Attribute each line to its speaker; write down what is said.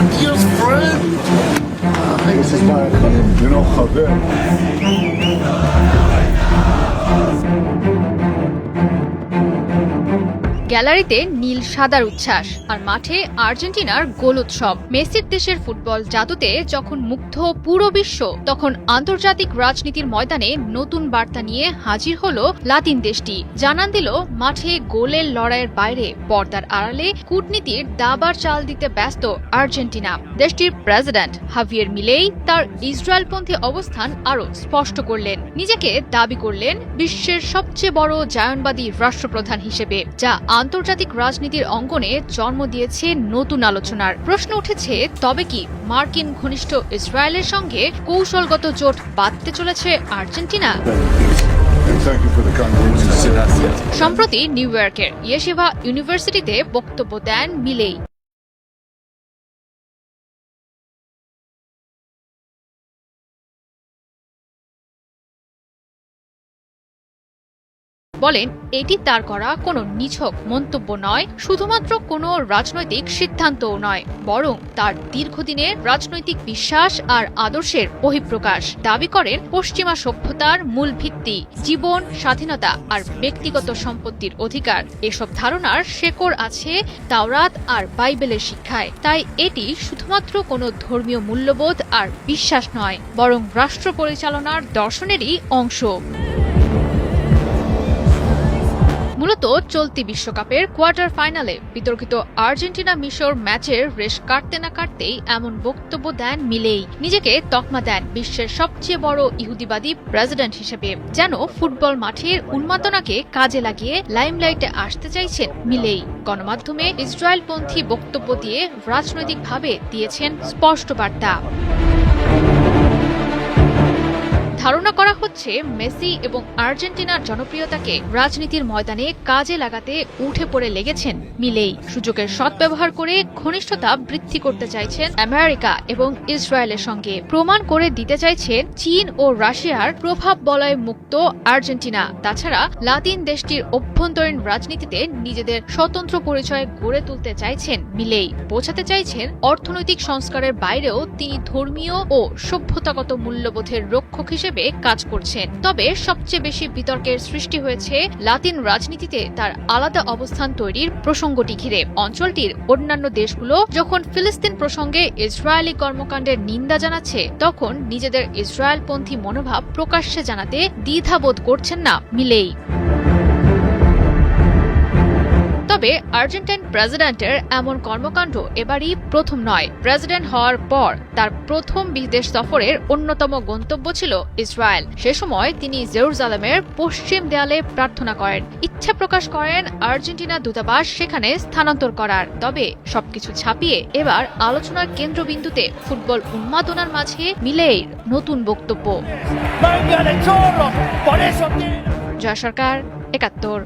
Speaker 1: dearest friend. This is my, Javier.
Speaker 2: গ্যালারিতে নীল সাদার উচ্ছ্বাস আর মাঠে আর্জেন্টিনার গোল উৎসব। মেসির দেশের ফুটবল জাদুতে যখন মুগ্ধ পুরো বিশ্ব, তখন আন্তর্জাতিক রাজনীতির ময়দানে নতুন বার্তা নিয়ে হাজির হলো লাতিন দেশটি। জানান দিল মাঠে গোলের লড়াইয়ের বাইরে পর্দার আড়ালে কূটনীতির দাবার চাল দিতে ব্যস্ত আর্জেন্টিনা। দেশটির প্রেসিডেন্ট হাভিয়ের মিলেই তার ইসরায়েলপন্থী অবস্থান আরও স্পষ্ট করলেন। নিজেকে দাবি করলেন বিশ্বের সবচেয়ে বড় জায়নবাদী রাষ্ট্রপ্রধান হিসেবে, যা আন্তর্জাতিক রাজনীতির অঙ্গনে জন্ম দিয়েছে নতুন আলোচনার। প্রশ্ন উঠেছে, তবে কি মার্কিন ঘনিষ্ঠ ইসরায়েলের সঙ্গে কৌশলগত জোট বাঁধতে চলেছে আর্জেন্টিনা? সম্প্রতি নিউ ইয়র্কের ইয়েশিভা ইউনিভার্সিটিতে বক্তব্য দেন মিলেই। বলেন, এটি তার করা কোনো নিছক মন্তব্য নয়, শুধুমাত্র কোনো রাজনৈতিক সিদ্ধান্তও নয়, বরং তার দীর্ঘদিনের রাজনৈতিক বিশ্বাস আর আদর্শের বহিঃপ্রকাশ। দাবি করেন, পশ্চিমা সভ্যতার মূল ভিত্তি জীবন, স্বাধীনতা আর ব্যক্তিগত সম্পত্তির অধিকার। এসব ধারণার শেকড় আছে তাওরাত আর বাইবেলের শিক্ষায়। তাই এটি শুধুমাত্র কোনো ধর্মীয় মূল্যবোধ আর বিশ্বাস নয়, বরং রাষ্ট্র পরিচালনার দর্শনেরই অংশ। মূলত চলতি বিশ্বকাপের কোয়ার্টার ফাইনালে বিতর্কিত আর্জেন্টিনা মিশর ম্যাচের রেশ কাটতে না কাটতেই এমন বক্তব্য দেন মিলেই। নিজেকে তকমা দেন বিশ্বের সবচেয়ে বড় ইহুদিবাদী প্রেসিডেন্ট হিসেবে। যেন ফুটবল মাঠের উন্মাদনাকে কাজে লাগিয়ে লাইমলাইটে আসতে চাইছেন মিলেই। গণমাধ্যমে ইসরায়েলপন্থী বক্তব্য দিয়ে রাজনৈতিকভাবে দিয়েছেন স্পষ্ট বার্তা। ধারণা করা হচ্ছে, মেসি এবং আর্জেন্টিনার জনপ্রিয়তাকে রাজনীতির ময়দানে কাজে লাগাতে উঠে পড়ে লেগেছেন মিলেই। সুযোগের সদ্ব্যবহার করে ঘনিষ্ঠতা বৃদ্ধি করতে চাইছেন আমেরিকা এবং ইসরায়েলের সঙ্গে। প্রমাণ করে দিতে চাইছেন চীন ও রাশিয়ার প্রভাব বলয় মুক্ত আর্জেন্টিনা। তাছাড়া লাতিন দেশটির অভ্যন্তরীণ রাজনীতিতে নিজেদের স্বতন্ত্র পরিচয় গড়ে তুলতে চাইছেন মিলেই। বোঝাতে চাইছেন, অর্থনৈতিক সংস্কারের বাইরেও তিনি ধর্মীয় ও সভ্যতাগত মূল্যবোধের রক্ষক হিসেবে কাজ করছেন। তবে সবচেয়ে বেশি বিতর্কের সৃষ্টি হয়েছে লাতিন রাজনীতিতে তার আলাদা অবস্থান তৈরির প্রসঙ্গটি ঘিরে। অঞ্চলটির অন্যান্য দেশগুলো যখন ফিলিস্তিন প্রসঙ্গে ইসরায়েলি কর্মকাণ্ডের নিন্দা জানাচ্ছে, তখন নিজেদের ইসরায়েলপন্থী মনোভাব প্রকাশ্যে জানাতে দ্বিধাবোধ করছেন না মিলেই। তবে আর্জেন্টাইন প্রেসিডেন্টের এমন কর্মকাণ্ড এবারই প্রথম নয়। প্রেসিডেন্ট হওয়ার পর তার প্রথম বিদেশ সফরের অন্যতম গন্তব্য ছিল ইসরায়েল। সে সময় তিনি জেরুজালেমের পশ্চিম দেয়ালে প্রার্থনা করেন, ইচ্ছা প্রকাশ করেন আর্জেন্টিনা দূতাবাস সেখানে স্থানান্তর করার। তবে সবকিছু ছাপিয়ে এবার আলোচনার কেন্দ্রবিন্দুতে ফুটবল উন্মাদনার মাঝে মিলেইর নতুন বক্তব্য। জয় সরকার, ৭১।